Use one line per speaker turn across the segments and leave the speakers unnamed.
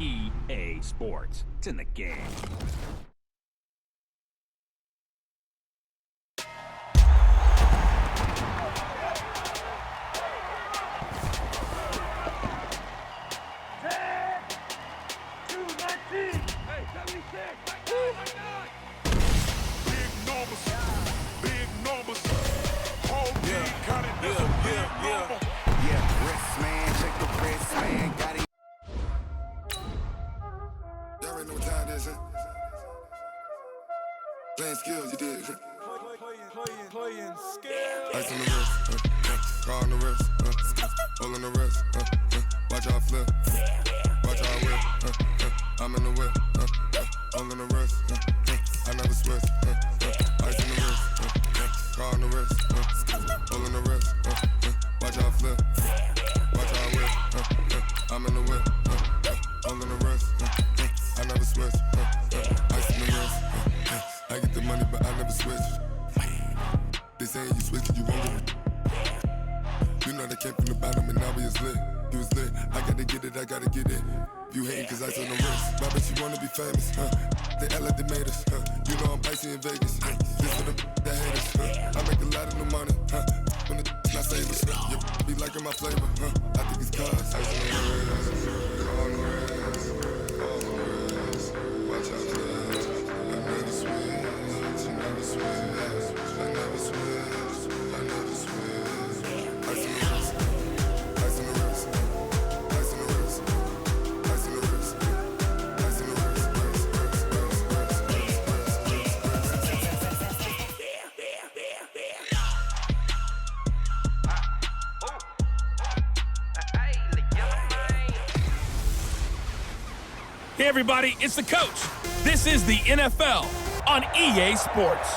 EA Sports. It's in the game.
Playing skills, you did. Playing skills. Ice on the wrist, car on the wrist, hole in the wrist, watch how I flip, watch how I whip, I'm in the whip, hole in the wrist, I never switch, ice on the wrist, car on the wrist, hole in the wrist, watch how I flip, watch how I whip, I'm in the whip, hole in the wrist, I never switch, ice on the wrist. I get the money, but I never switch. They saying you switch it, you won't get it. You know they came from the bottom and now we is lit. You was lit, I gotta get it, I gotta get it. You hating cause ice on the wrist. Why bet you wanna be famous, They act like they made us, You know I'm icy in Vegas, This for the that hate us, I make a lot of new money, When the not savers, You be liking my flavor, I think it's cause ice on the wrist, on the wrist, on the wrist. Watch out for that. I never switch.
Hey everybody, it's the coach. This is the NFL on EA Sports.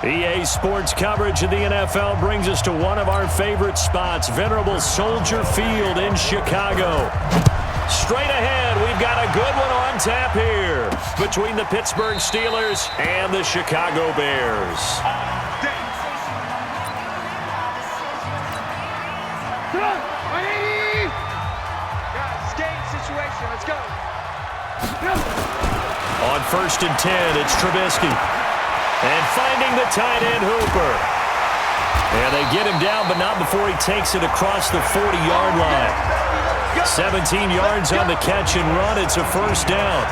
EA Sports coverage of the NFL brings us to one of our favorite spots, venerable Soldier Field in Chicago. Straight ahead, we've got a good one on tap here between the Pittsburgh Steelers and the Chicago Bears.
Let's go.
On 1st and 10, it's Trubisky. And finding the tight end, Hooper. And they get him down, but not before he takes it across the 40-yard line. 17 yards on the catch and run. It's a first down.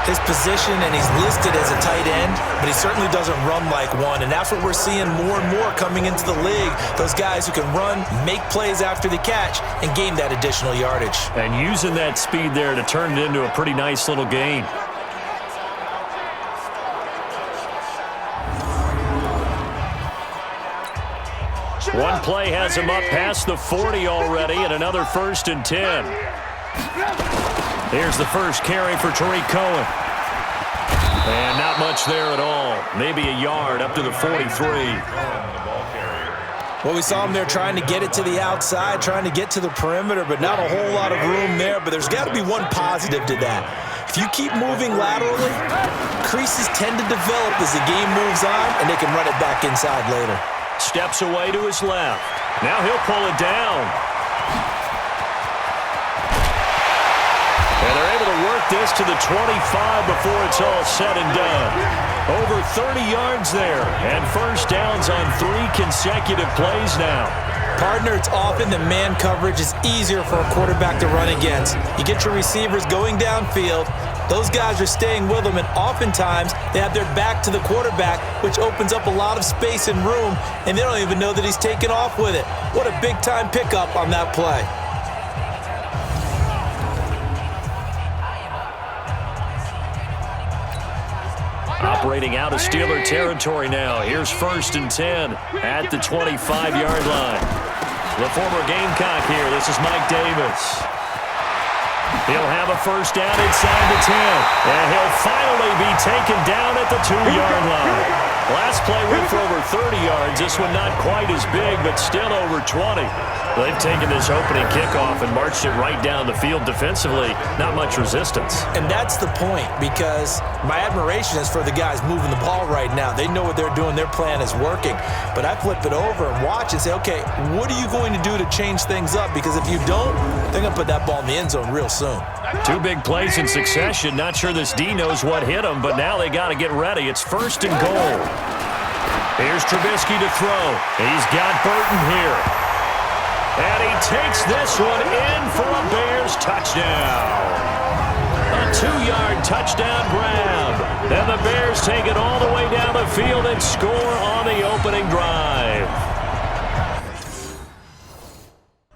His position, and he's listed as a tight end, but he certainly doesn't run like one, and that's what we're seeing more and more coming into the league. Those guys who can run, make plays after the catch, and gain that additional yardage.
And using that speed there to turn it into a pretty nice little gain. One play has him up past the 40 already, and another 1st and 10. Here's the first carry for Tariq Cohen. And not much there at all. Maybe a yard up to the 43.
Well, we saw him there trying to get it to the outside, trying to get to the perimeter, but not a whole lot of room there. But there's got to be one positive to that. If you keep moving laterally, creases tend to develop as the game moves on, and they can run it back inside later.
Steps away to his left. Now he'll pull it down. And they're able to work this to the 25 before it's all said and done. Over 30 yards there, and first downs on 3 consecutive plays now.
Partner, it's often the man coverage is easier for a quarterback to run against. You get your receivers going downfield. Those guys are staying with them, and oftentimes they have their back to the quarterback, which opens up a lot of space and room, and they don't even know that he's taken off with it. What a big-time pickup on that play.
Operating out of Steeler territory now. Here's 1st and 10 at the 25-yard line. The former Gamecock here. This is Mike Davis. He'll have a first down inside the 10. And he'll will finally be taken down at the 2-yard line. Last play went for over 30 yards. This one not quite as big, but still over 20. They've taken this opening kickoff and marched it right down the field defensively. Not much resistance.
And that's the point, because my admiration is for the guys moving the ball right now. They know what they're doing. Their plan is working. But I flip it over and watch and say, okay, what are you going to do to change things up? Because if you don't, they're going to put that ball in the end zone real soon.
2 big plays in succession. Not sure this D knows what hit him, but now they got to get ready. It's 1st and goal. Here's Trubisky to throw. He's got Burton here. And he takes this one in for a Bears touchdown. A 2-yard touchdown grab. Then the Bears take it all the way down the field and score on the opening drive.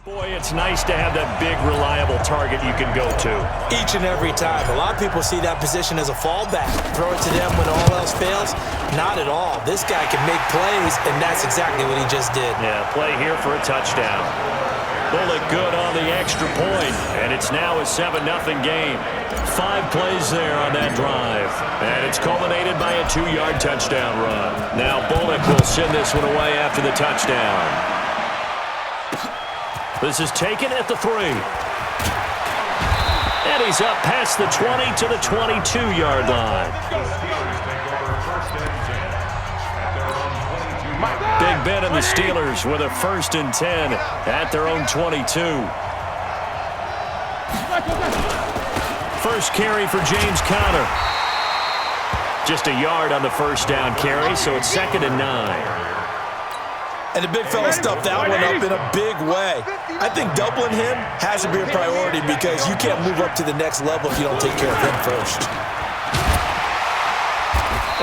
Boy, it's nice to have that big, reliable target you can go to.
Each and every time. A lot of people see that position as a fallback. Throw it to them when all else fails. Not at all. This guy can make plays, and that's exactly what he just did.
Yeah, play here for a touchdown. Bullet good on the extra point, and it's now a 7-0 game. 5 plays there on that drive, and it's culminated by a 2-yard touchdown run. Now Bullock will send this one away after the touchdown. This is taken at the 3. And he's up past the 20 to the 22-yard line. Big Ben and the Steelers with a 1st and 10 at their own 22. First carry for James Conner. Just a yard on the first down carry, so it's 2nd and 9.
And the big fella stuffed that one up in a big way. I think doubling him has to be a priority because you can't move up to the next level if you don't take care of him first.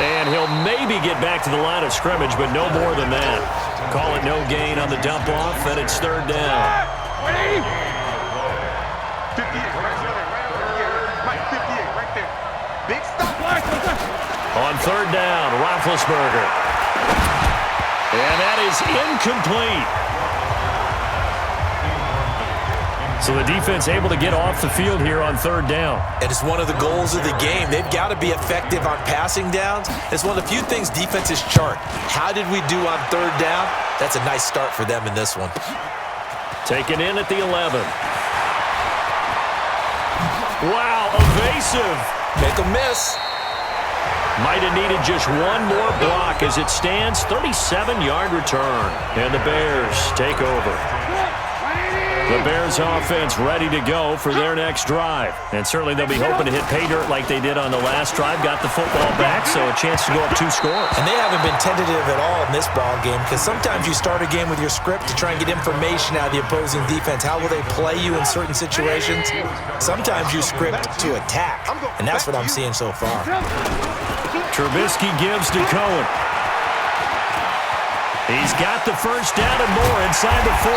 And he'll maybe get back to the line of scrimmage, but no more than that. Call it no gain on the dump off, and it's 3rd down. On 3rd down, Roethlisberger. And that is incomplete. So the defense able to get off the field here on 3rd down.
And it's one of the goals of the game. They've got to be effective on passing downs. It's one of the few things defenses chart. How did we do on 3rd down? That's a nice start for them in this one.
Taken in at the 11. Wow, evasive.
Make a miss.
Might have needed just one more block as it stands. 37-yard return. And the Bears take over. The Bears offense ready to go for their next drive. And certainly they'll be hoping to hit pay dirt like they did on the last drive. Got the football back, so a chance to go up 2 scores.
And they haven't been tentative at all in this ball game because sometimes you start a game with your script to try and get information out of the opposing defense. How will they play you in certain situations? Sometimes you script to attack, and that's what I'm seeing so far.
Trubisky gives to Cohen. He's got the first down and more inside the 40.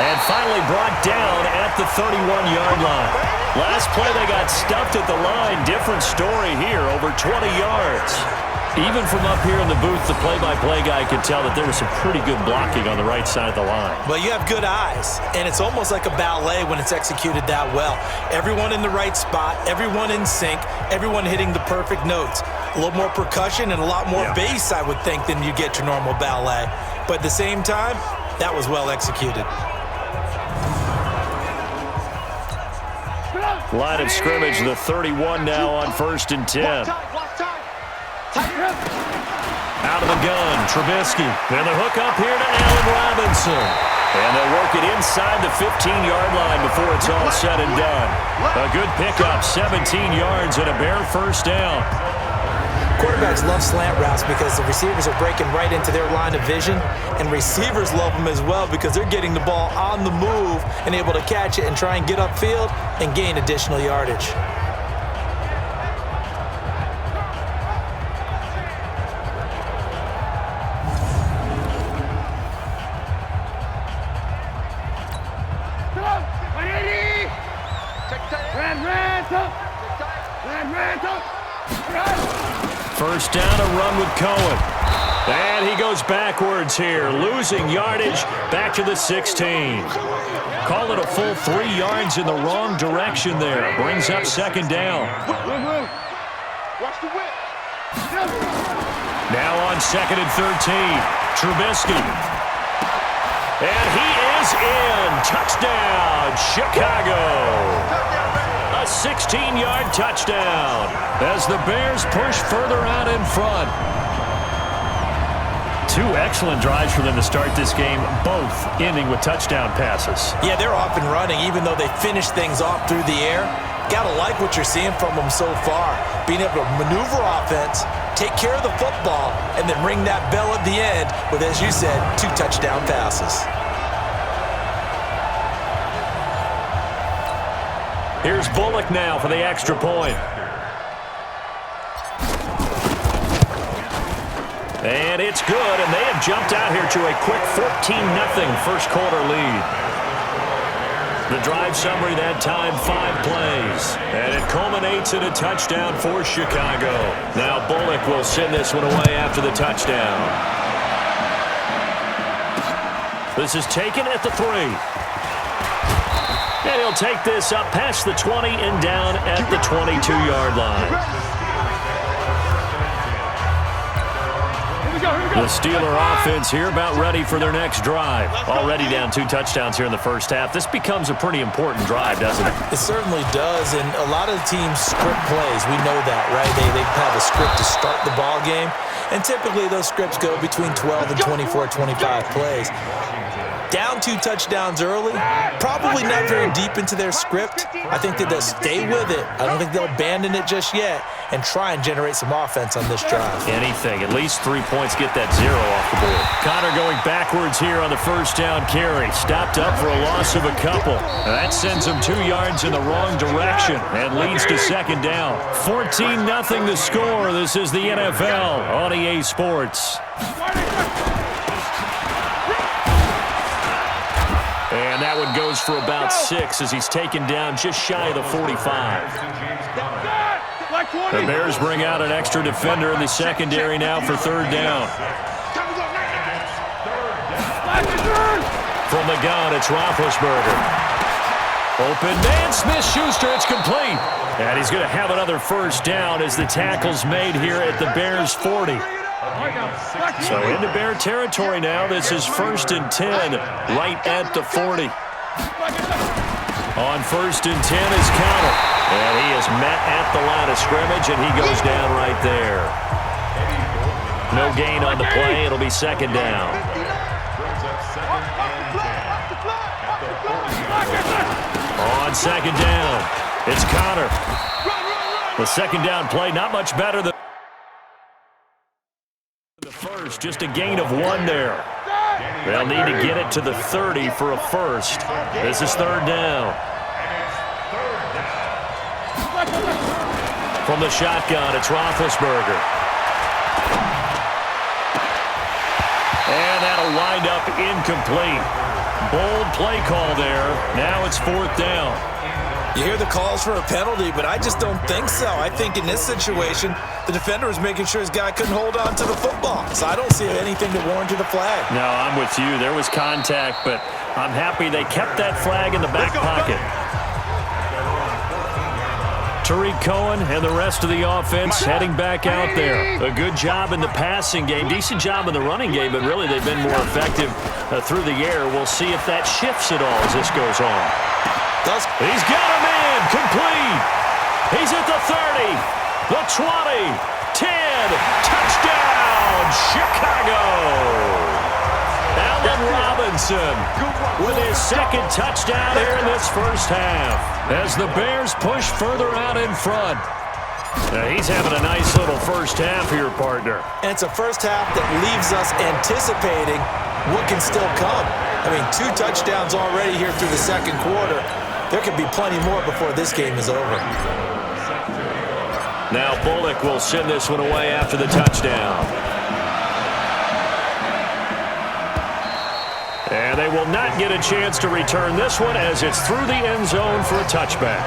And finally brought down at the 31-yard line. Last play they got stuffed at the line. Different story here, over 20 yards. Even from up here in the booth, the play-by-play guy could tell that there was some pretty good blocking on the right side of the line.
Well, you have good eyes, and it's almost like a ballet when it's executed that well. Everyone in the right spot, everyone in sync, everyone hitting the perfect notes. A little more percussion and a lot more bass, I would think, than you get your normal ballet. But at the same time, that was well executed.
Line of scrimmage, the 31 now on 1st and 10. Out of the gun, Trubisky. And the hook up here to Allen Robinson. And they'll work it inside the 15-yard line before it's all said and done. A good pickup, 17 yards and a Bear first down.
Quarterbacks love slant routes because the receivers are breaking right into their line of vision, and receivers love them as well because they're getting the ball on the move and able to catch it and try and get upfield and gain additional yardage.
First down, a run with Cohen. And he goes backwards here, losing yardage back to the 16. Call it a full 3 yards in the wrong direction there. Brings up 2nd down.
Watch the whip.
Now on 2nd and 13, Trubisky. And he is in. Touchdown, Chicago. A 16-yard touchdown as the Bears push further out in front. Two excellent drives for them to start this game, both ending with touchdown passes.
Yeah, they're off and running, even though they finish things off through the air. Gotta like what you're seeing from them so far. Being able to maneuver offense, take care of the football, and then ring that bell at the end with, as you said, 2 touchdown passes.
Here's Bullock now for the extra point. And it's good, and they have jumped out here to a quick 14-0 first quarter lead. The drive summary that time, 5 plays. And it culminates in a touchdown for Chicago. Now Bullock will send this one away after the touchdown. This is taken at the 3. And he'll take this up past the 20 and down at the 22-yard line. The Steeler offense here about ready for their next drive. Already down 2 touchdowns here in the first half. This becomes a pretty important drive, doesn't it?
It certainly does, and a lot of the teams script plays. We know that, right? They have a script to start the ball game, and typically those scripts go between 12 and 24, 25 plays. Down 2 touchdowns early, probably not very deep into their script. I think that they'll stay with it. I don't think they'll abandon it just yet and try and generate some offense on this drive.
Anything. At least 3 points, get that 0 off the board. Connor going backwards here on the first down carry. Stopped up for a loss of a couple. That sends him 2 yards in the wrong direction and leads to second down. 14-0 the score. This is the NFL on EA Sports. And that one goes for about 6 as he's taken down just shy of the 45. The Bears bring out an extra defender in the secondary now for 3rd down. From the gun, it's Roethlisberger. Open man, Smith-Schuster, it's complete. And he's going to have another first down as the tackle's made here at the Bears' 40. So into Bear territory now. This is 1st and 10, right at the 40. On 1st and 10 is Connor. And he is met at the line of scrimmage, and he goes down right there. No gain on the play. It'll be 2nd down. On 2nd down, it's Connor. The 2nd down play, not much better than the first, just a gain of 1 there. They'll need to get it to the 30 for a first. This is 3rd down. From the shotgun, it's Roethlisberger. And that'll wind up incomplete. Bold play call there. Now it's 4th down.
You hear the calls for a penalty, but I just don't think so. I think in this situation, the defender was making sure his guy couldn't hold on to the football. So I don't see anything to warrant a flag.
No, I'm with you. There was contact, but I'm happy they kept that flag in the back pocket. Tariq Cohen and the rest of the offense heading back out there. A good job in the passing game, decent job in the running game, but really they've been more effective through the air. We'll see if that shifts at all as this goes on. He's got him in, complete. He's at the 30, the 20, 10, touchdown, Chicago. Allen Robinson with his 2nd touchdown here in this first half as the Bears push further out in front. He's having a nice little first half here, partner.
And it's a first half that leaves us anticipating what can still come. I mean, 2 touchdowns already here through the 2nd quarter. There could be plenty more before this game is over.
Now Bullock will send this one away after the touchdown. And they will not get a chance to return this one as it's through the end zone for a touchback.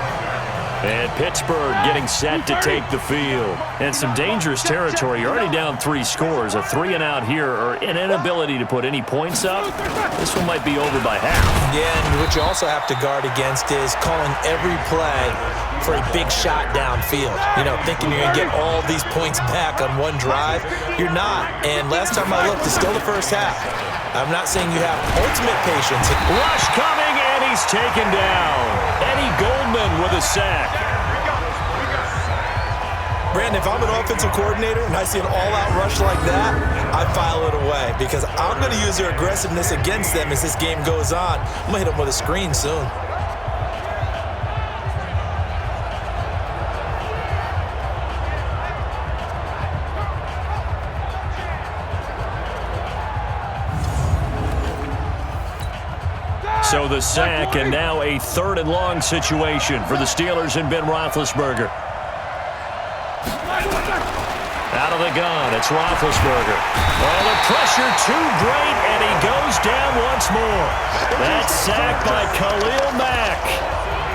And Pittsburgh getting set to take the field. And some dangerous territory. You're already down 3 scores. A 3-and-out here, or an inability to put any points up. This one might be over by half.
Yeah, and what you also have to guard against is calling every play for a big shot downfield. You know, thinking you're going to get all these points back on one drive. You're not. And last time I looked, it's still the first half. I'm not saying you have ultimate patience.
Rush coming, and he's taken down. Eddie Goldman with a sack.
Brandon, if I'm an offensive coordinator and I see an all-out rush like that, I file it away because I'm going to use their aggressiveness against them as this game goes on. I'm going to hit them with a screen soon.
So the sack, and now a 3rd and long situation for the Steelers and Ben Roethlisberger. Out of the gun, it's Roethlisberger. Oh, the pressure too great, and he goes down once more. That sack by Khalil Mack.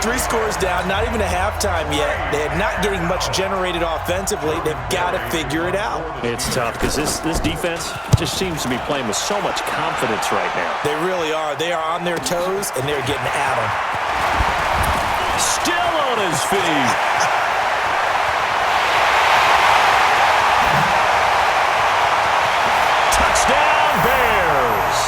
3 scores down, not even a halftime yet. They're not getting much generated offensively. They've got to figure it out.
It's tough because this defense just seems to be playing with so much confidence right now.
They really are. They are on their toes, and they're getting at them.
Still on his feet. Touchdown, Bears.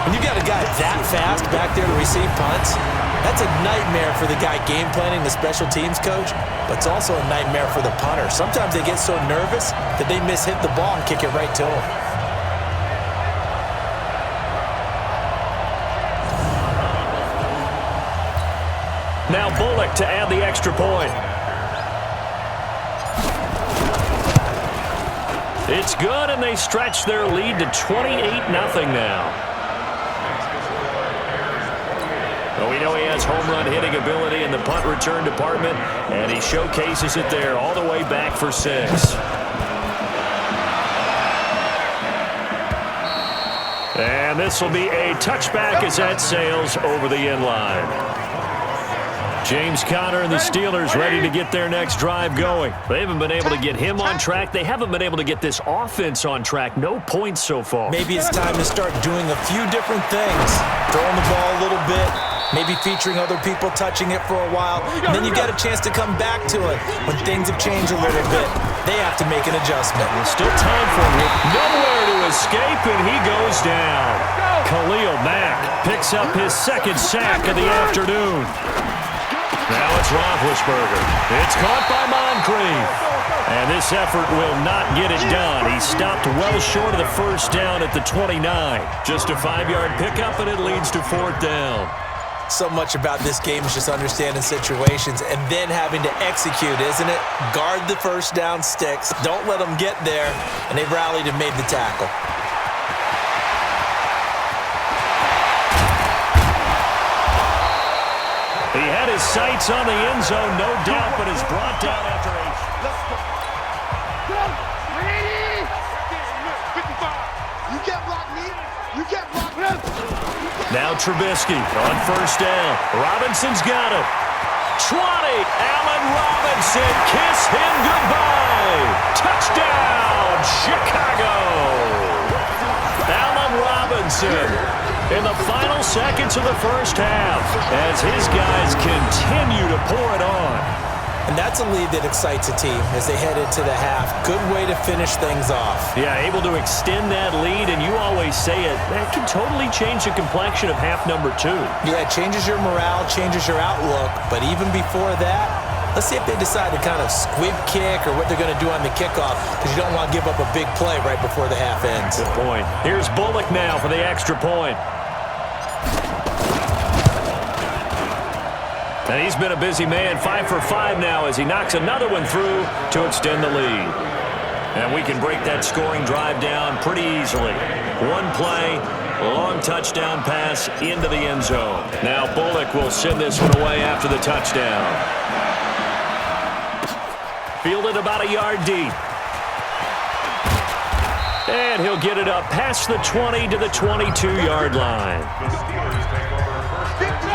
When you got a guy that fast back there to receive punts, that's a nightmare for the guy game planning, the special teams coach, but it's also a nightmare for the punter. Sometimes they get so nervous that they hit the ball and kick it right to him.
Now Bullock to add the extra point. It's good, and they stretch their lead to 28-0 now. Well, we know he has home run hitting ability in the punt return department, and he showcases it there all the way back for 6. And this will be a touchback as that sails over the end line. James Conner and the Steelers ready to get their next drive going. They haven't been able to get him on track. They haven't been able to get this offense on track. No points so far.
Maybe it's time to start doing a few different things. Throwing the ball a little bit, maybe featuring other people touching it for a while, and then you got a chance to come back to it when things have changed a little bit. They have to make an adjustment.
There's still time for him. Nowhere to escape, and he goes down. Khalil Mack picks up his 2nd sack of the afternoon. Now it's Roethlisberger. It's caught by Moncrief. And this effort will not get it done. He stopped well short of the 1st down at the 29. Just a 5-yard pickup, and it leads to 4th down.
So much about this game is just understanding situations and then having to execute, isn't it? Guard the 1st down sticks. Don't let them get there. And they rallied and made the tackle.
He had his sights on the end zone, no doubt, but is brought down after a... Now Trubisky on 1st down. Robinson's got it. 20. Allen Robinson. Kiss him goodbye. Touchdown, Chicago. Allen Robinson in the final seconds of the 1st half as his guys continue to pour it on.
And that's a lead that excites a team as they head into the half. Good way to finish things off.
Yeah, able to extend that lead, and you always say it, that can totally change the complexion of half number 2.
Yeah, it changes your morale, changes your outlook, but even before that, let's see if they decide to kind of squib kick or what they're going to do on the kickoff, because you don't want to give up a big play right before the half ends.
Good point. Here's Bullock now for the extra point. And he's been a busy man, 5 for 5 now as he knocks another one through to extend the lead. And we can break that scoring drive down pretty easily. One play, long touchdown pass into the end zone. Now Bullock will send this one away after the touchdown. Fielded about a yard deep. And he'll get it up past the 20 to the 22-yard line.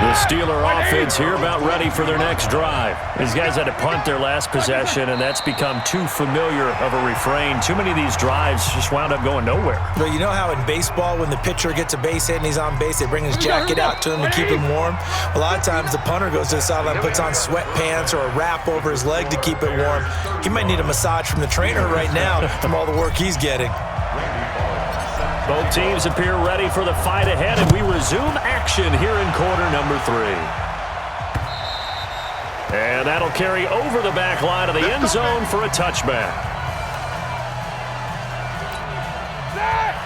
The Steeler offense here about ready for their next drive. These guys had to punt their last possession, and that's become too familiar of a refrain. Too many of these drives just wound up going nowhere.
Well, you know how in baseball, when the pitcher gets a base hit and he's on base, they bring his jacket out to him to keep him warm? A lot of times the punter goes to the sideline, puts on sweatpants or a wrap over his leg to keep it warm. He might need a massage from the trainer right now from all the work he's getting.
Both teams appear ready for the fight ahead, and we resume action here in quarter number 3. And that'll carry over the back line of the end zone for a touchback.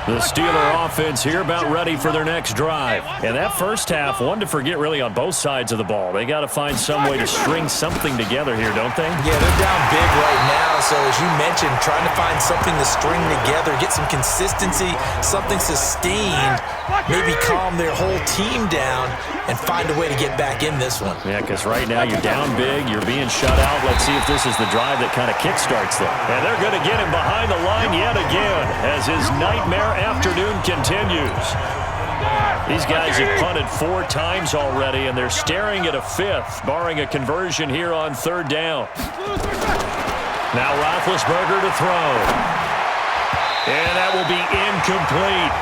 The Steeler offense here about ready for their next drive. And that first half, one to forget really on both sides of the ball. They got to find some way to string something together here, don't they?
Yeah, they're down big right now. So as you mentioned, trying to find something to string together, get some consistency, something sustained, maybe calm their whole team down and find a way to get back in this one.
Yeah, because right now you're down big, you're being shut out. Let's see if this is the drive that kind of kickstarts them. And they're going to get him behind the line yet again as his nightmare afternoon continues. These guys have punted 4 times already, and they're staring at a 5th, barring a conversion here on 3rd down. Now Roethlisberger to throw. And that will be incomplete.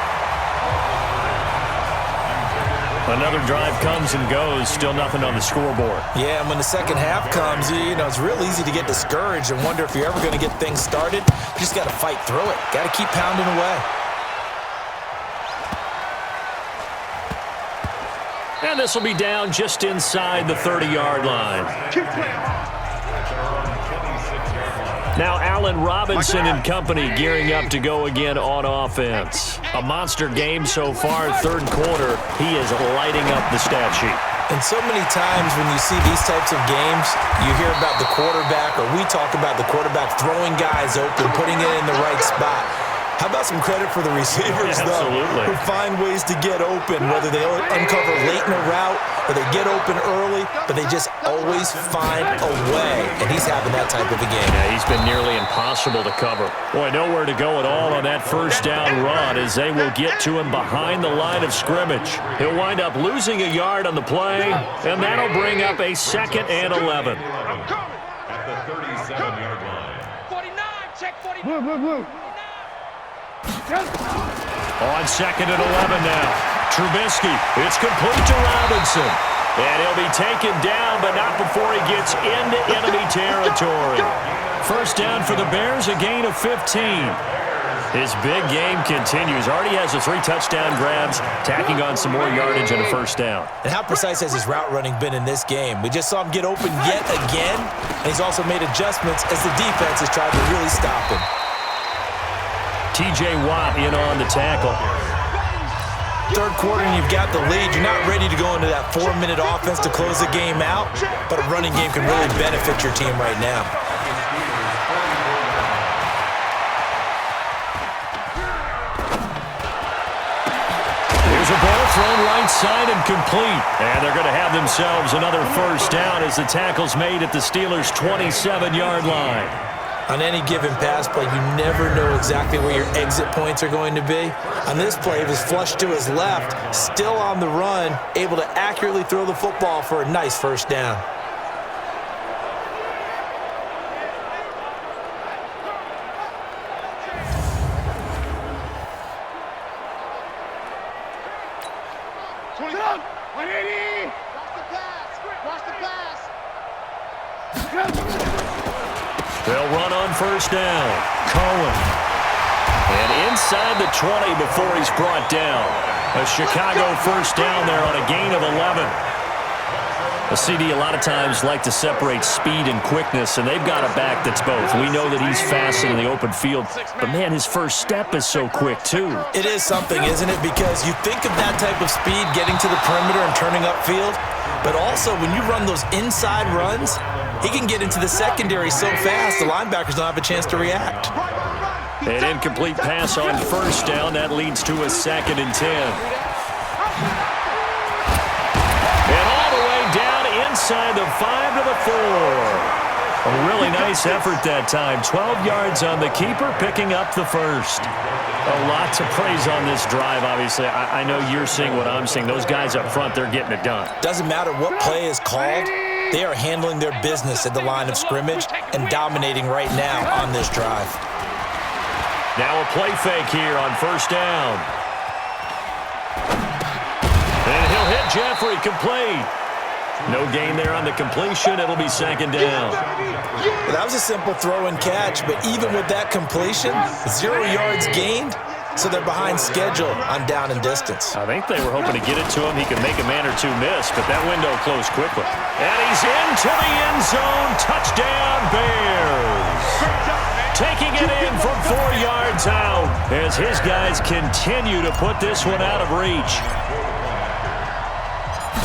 Another drive comes and goes, still nothing on the scoreboard.
Yeah, and when the second half comes, you know, it's real easy to get discouraged and wonder if you're ever going to get things started. You just got to fight through it. Got to keep pounding away.
And this will be down just inside the 30-yard line. Now Allen Robinson and company gearing up to go again on offense. A monster game so far, 3rd quarter. He is lighting up the stat sheet.
And so many times when you see these types of games, you hear about the quarterback, or we talk about the quarterback throwing guys open, putting it in the right spot. How about some credit for the receivers, though, who find ways to get open, whether they uncover late in a route or they get open early, but they just always find a way, and he's having that type of a game.
Yeah, he's been nearly impossible to cover. Boy, nowhere to go at all on that first down run as they will get to him behind the line of scrimmage. He'll wind up losing a yard on the play, and that'll bring up a 2nd and 11.
At the 37-yard line.
49, check 49.
On 2nd and 11 now. Trubisky, it's complete to Robinson. And he'll be taken down, but not before he gets into enemy territory. First down for the Bears, a gain of 15. His big game continues. Already has the 3 touchdown grabs, tacking on some more yardage and a first down.
And how precise has his route running been in this game? We just saw him get open yet again, and he's also made adjustments as the defense has tried to really stop him.
T.J. Watt in on the tackle.
3rd quarter and you've got the lead. You're not ready to go into that 4-minute offense to close the game out, but a running game can really benefit your team right now.
Here's a ball thrown right side and complete. And they're going to have themselves another first down as the tackle's made at the Steelers' 27-yard line.
On any given pass play, you never know exactly where your exit points are going to be. On this play, it was flushed to his left, still on the run, able to accurately throw the football for a nice first down.
They'll run on first down. Cohen. And inside the 20 before he's brought down. A Chicago first down there on a gain of 11. A CD a lot of times like to separate speed and quickness, and they've got a back that's both. We know that he's fast in the open field, but man, his first step is so quick too.
It is something, isn't it? Because you think of that type of speed getting to the perimeter and turning upfield, but also when you run those inside runs, he can get into the secondary so fast the linebackers don't have a chance to react.
An incomplete pass on first down. That leads to a 2nd and 10. And all the way down inside the 5 to the 4. A really nice effort that time. 12 yards on the keeper, picking up the first. A lot to praise on this drive, obviously. I know you're seeing what I'm seeing. Those guys up front, they're getting it done.
Doesn't matter what play is called. They are handling their business at the line of scrimmage and dominating right now on this drive.
Now a play fake here on first down. And he'll hit Jeffrey, complete. No gain there on the completion. It'll be second down.
That was a simple throw and catch, but even with that completion, 0 yards gained, so they're behind schedule on down and distance.
I think they were hoping to get it to him. He could make a man or two miss, but that window closed quickly. And he's into the end zone. Touchdown, Bears. Taking it in from 4 yards out as his guys continue to put this one out of reach.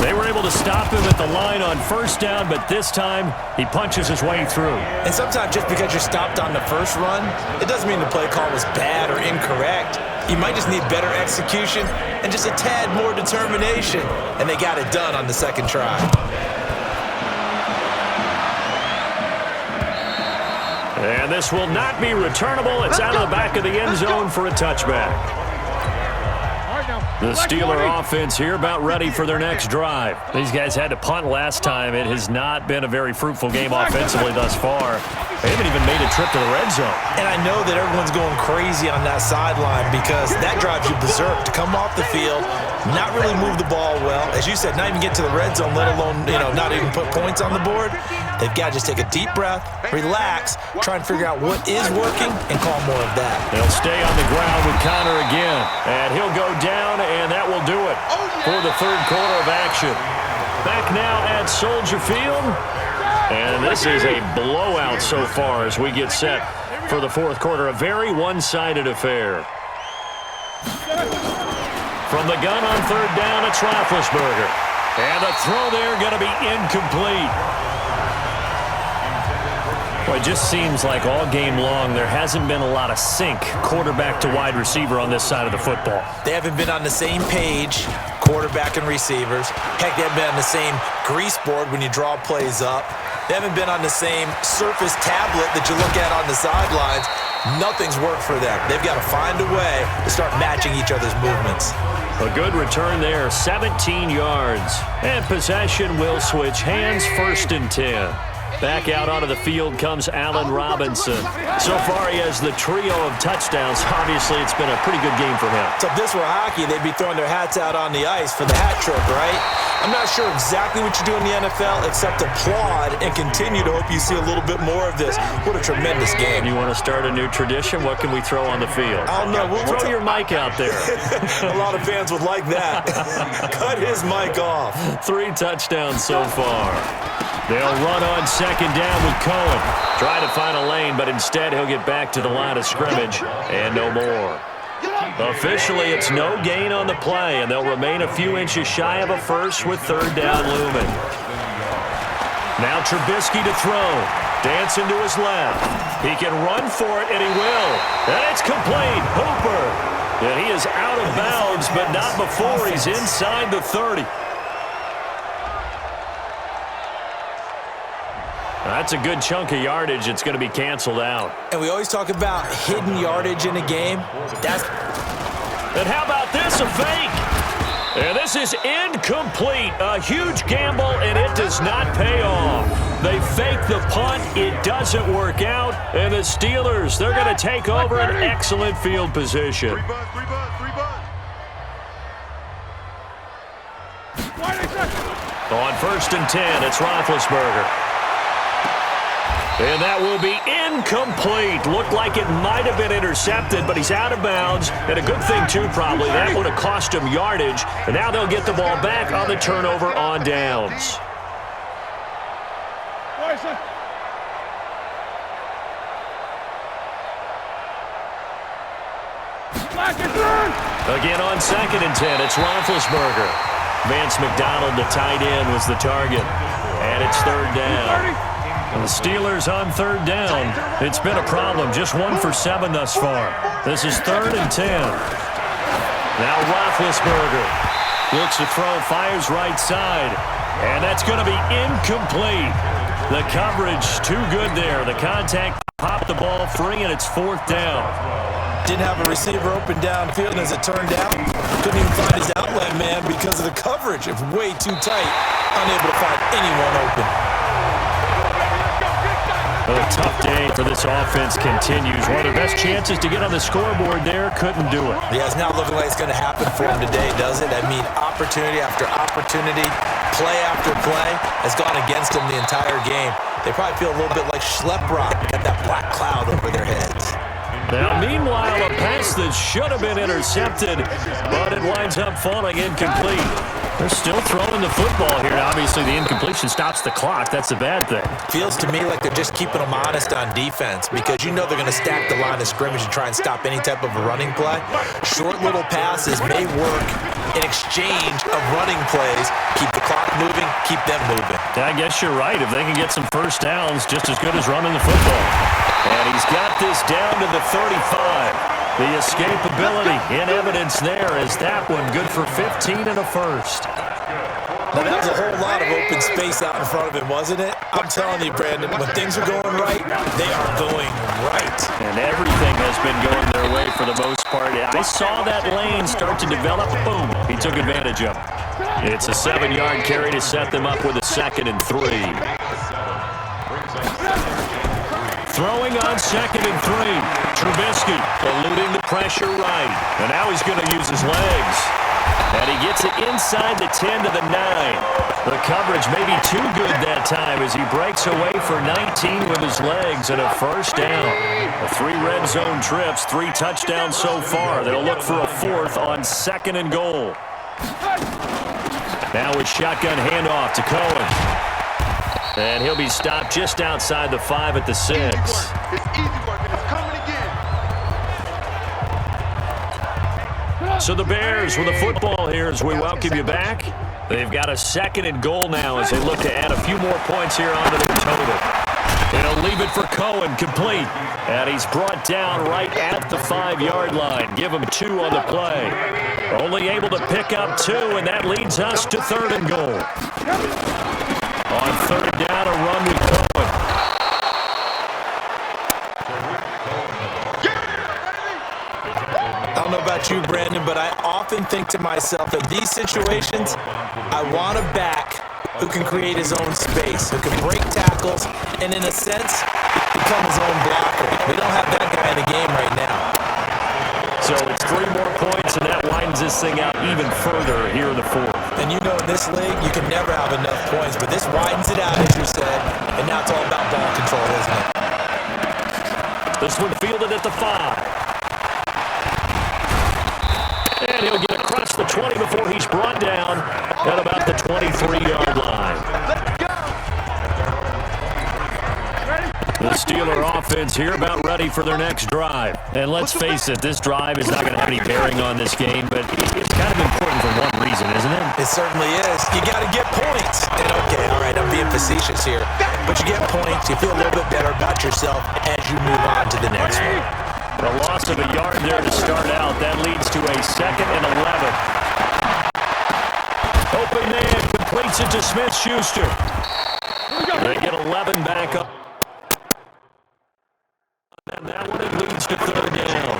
They were able to stop him at the line on first down, but this time he punches his way through.
And sometimes just because you're stopped on the first run, it doesn't mean the play call was bad or incorrect. You might just need better execution and just a tad more determination, and they got it done on the second try.
And this will not be returnable. It's out of the back of the end zone for a touchback. The Steeler offense here about ready for their next drive. These guys had to punt last time. It has not been a very fruitful game offensively thus far. They haven't even made a trip to the red zone.
And I know that everyone's going crazy on that sideline because that drives you berserk to come off the field, not really move the ball well. As you said, not even get to the red zone, let alone, not even put points on the board. They've got to just take a deep breath, relax, try and figure out what is working, and call more of that.
They'll stay on the ground with Connor again. And he'll go down, and that will do it for the third quarter of action. Back now at Soldier Field. And this is a blowout so far as we get set for the fourth quarter. A very one-sided affair. From the gun on third down, it's Roethlisberger. And the throw there going to be incomplete. Well, it just seems like all game long there hasn't been a lot of sync quarterback to wide receiver on this side of the football.
They haven't been on the same page, quarterback and receivers. Heck, they haven't been on the same grease board when you draw plays up. They haven't been on the same Surface tablet that you look at on the sidelines. Nothing's worked for them. They've got to find a way to start matching each other's movements.
A good return there, 17 yards. And possession will switch hands, 1st and 10. Back out onto the field comes Allen Robinson. So far, he has the trio of touchdowns. Obviously, it's been a pretty good game for him.
So if this were hockey, they'd be throwing their hats out on the ice for the hat trick, right? I'm not sure exactly what you do in the NFL except applaud and continue to hope you see a little bit more of this. What a tremendous game.
You want to start a new tradition? What can we throw on the field?
I don't know.
Throw your mic out there.
A lot of fans would like that. Cut his mic off.
3 touchdowns so far. They'll run on second down with Cohen. Try to find a lane, but instead he'll get back to the line of scrimmage and no more. Officially, it's no gain on the play, and they'll remain a few inches shy of a first with third down looming. Now Trubisky to throw. Dancing to his left. He can run for it, and he will. And it's complete. Hooper. And he is out of bounds, but not before he's inside the 30. That's a good chunk of yardage. It's going to be canceled out.
And we always talk about hidden yardage in a game.
And how about this, a fake? And this is incomplete. A huge gamble, and it does not pay off. They fake the punt. It doesn't work out. And the Steelers, they're going to take over an excellent field position. On 1st and 10, it's Roethlisberger. And that will be incomplete. Looked like it might have been intercepted, but he's out of bounds. And a good thing, too, probably. That would have cost him yardage. And now they'll get the ball back on the turnover on downs. Again on 2nd and 10, it's Roethlisberger. Vance McDonald, the tight end, was the target. And it's third down. And the Steelers on third down. It's been a problem. Just 1 for 7 thus far. This is 3rd and 10. Now Roethlisberger looks to throw, fires right side. And that's going to be incomplete. The coverage too good there. The contact popped the ball free, and it's 4th down.
Didn't have a receiver open downfield, and as it turned out, couldn't even find his outlet man because of the coverage. It was way too tight, unable to find anyone open.
A tough day for this offense continues. One of the best chances to get on the scoreboard there, couldn't do it.
Yeah, it's not looking like it's going to happen for him today, does it? I mean, opportunity after opportunity, play after play has gone against them the entire game. They probably feel a little bit like Schlep Rock, got that black cloud over their heads.
Now, meanwhile, a pass that should have been intercepted, but it winds up falling incomplete. They're still throwing the football here. Obviously, the incompletion stops the clock. That's a bad thing.
Feels to me like they're just keeping them honest on defense because you know they're going to stack the line of scrimmage and try and stop any type of a running play. Short little passes may work in exchange of running plays. Keep the clock moving, keep them moving.
I guess you're right. If they can get some first downs, just as good as running the football. And he's got this down to the 35. The escapability in evidence there as that one good for 15 and a first.
Now, that was a whole lot of open space out in front of him, wasn't it? I'm telling you, Brandon, when things are going right, they are going right.
And everything has been going their way for the most part. I saw that lane start to develop. Boom. He took advantage of it. It's a 7-yard carry to set them up with a 2nd and 3. Throwing on 2nd and 3. Trubisky eluding the pressure right. And now he's going to use his legs. And he gets it inside the 10 to the 9. The coverage may be too good that time as he breaks away for 19 with his legs and a first down. 3 red zone trips, 3 touchdowns so far. They'll look for a 4th on 2nd and goal. Now with shotgun handoff to Cohen. And he'll be stopped just outside the 5 at the 6.
It's easy work, and it's coming again.
So the Bears with the football here as we welcome you back. They've got a 2nd and goal now as they look to add a few more points here onto their total. They'll leave it for Cohen, complete. And he's brought down right at the 5-yard line. Give him 2 on the play. Only able to pick up 2, and that leads us to 3rd and goal. On 3rd down, a run with Cohen.
I don't know about you, Brandon, but I often think to myself, in these situations, I want a back who can create his own space, who can break tackles, and in a sense, become his own blocker. We don't have that guy in the game right now.
So it's 3 more points, and that widens this thing out even further here in the 4th.
And you know in this league, you can never have enough points, but this widens it out, as you said, and now it's all about ball control, isn't it?
This one fielded at the 5. And he'll get across the 20 before he's brought down at about the 23-yard line. The Steeler offense here about ready for their next drive. And let's face it, this drive is not going to have any bearing on this game, but it's kind of important for one reason, isn't it?
It certainly is. You got to get points. And okay, all right, I'm being facetious here. But you get points, you feel a little bit better about yourself as you move on to the next one.
The loss of a yard there to start out. That leads to a 2nd and 11. Open man completes it to Smith-Schuster. They get 11 back up. And that one leads to 3rd down.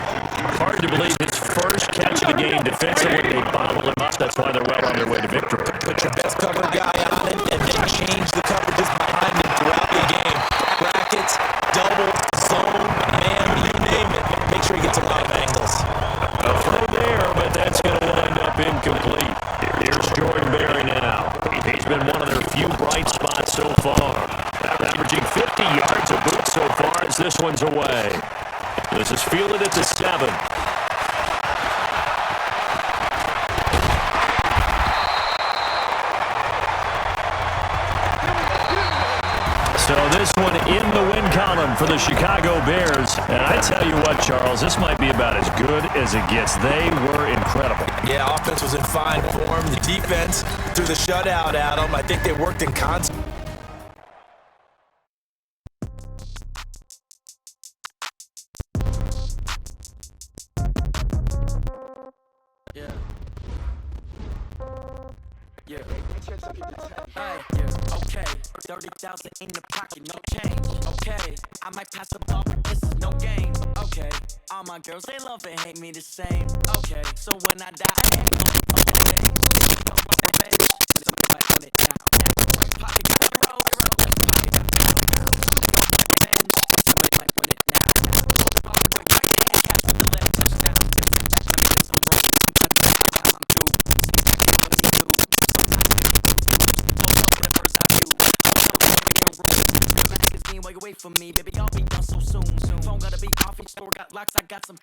Hard to believe his first catch of the game defensively. They bottle him up. That's why they're well on their way to victory.
Put your best cover guy on him and then change the coverages behind him throughout the game. Brackets, double, zone, man, you name it. Make sure he gets a lot of angles.
A throw there, but that's going to wind up incomplete. Here's Jordan Berry now. He's been one of their few bright spots so far. Averaging 50 yards a boot so far as this one's away. This is fielded at the 7. So this one in the win column for the Chicago Bears. And I tell you what, Charles, this might be about as good as it gets. They were incredible.
Yeah, offense was in fine form. The defense threw the shutout at them. I think they worked in concert. Yeah.
Hey, yeah, okay. 30,000 in the pocket, no change. Okay, I might pass the ball, but this is no game. Okay, all my girls, they love and hate me the same. Okay, so when I die, I ain't gonna on it now. Pocket got the roll, pocket got the roll. Somebody might want it now. Hold the ball, go back and catch with the leg touchdown. Let me get some roll. I'm through. What he do? Magazine while you wait for me, baby, I'll be done so soon. Phone gotta be off, each store got locks, I got some